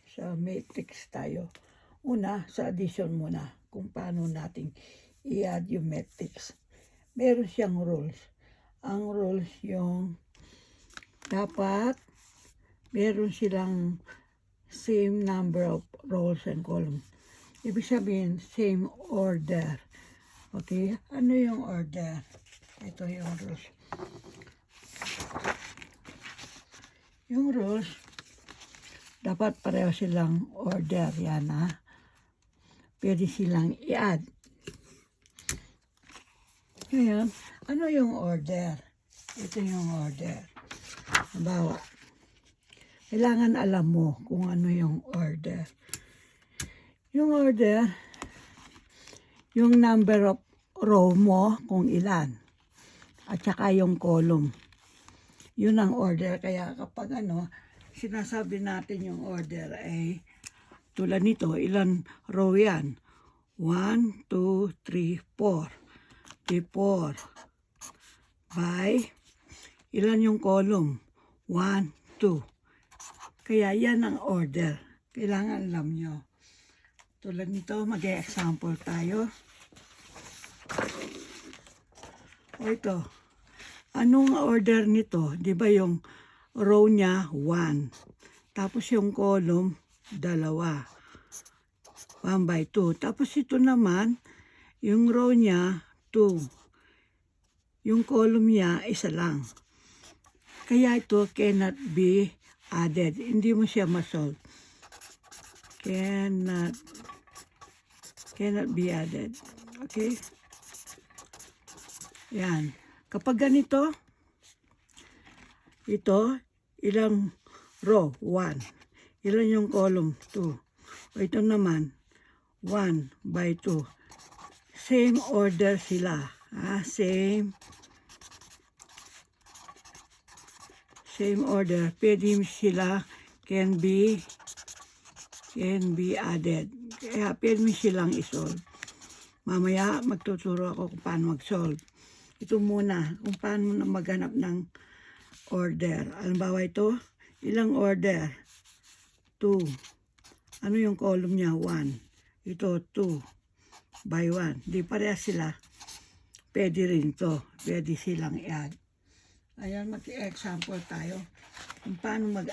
Sa matrix tayo. Una, sa addition muna, kung paano natin i-add yung matrix. Meron siyang rules. Ang rules yung dapat meron silang same number of rows and columns. Ibig sabihin, same order. Okay? Ano yung order? Ito yung rules. Yung rules, dapat pareho silang order. Yan ha. Pwede silang i-add. Ngayon, ano yung order? Ito yung order. Halimbawa, kailangan alam mo kung ano yung order. Yung order, yung number of row mo kung ilan. At saka yung column. Yun ang order. Kaya kapag sinasabi natin yung order ay tulad nito, ilan row yan? 1, 2, 3, 4. 4 by ilan yung column? 1, 2. Kaya yan ang order. Kailangan alam nyo. Tulad nito, mag-example tayo. O ito. Anong order nito? Di ba yung row niya 1. Tapos yung column 2. 1 by 2. Tapos ito naman, yung row niya 2. Yung column niya isa lang. Kaya ito cannot be added. Hindi mo siya ma-solve. Cannot be added. Okay? Yan. Kapag ganito, ito, ilang row? 1. Ilan yung column? 2. O ito naman, 1 by 2. Same order sila. Same order. Pwede sila can be added. Kaya pwede silang isolve. Mamaya magtuturo ako kung paano mag-solve. Ito muna, kung paano na maghanap ng order. Halimbawa ito, ilang order? 2. Ano yung column niya? 1. Ito, 2 by 1. Di parehas sila. Pwede rin to. Pwede silang i-add. Ayan, mag-example tayo kung paano mag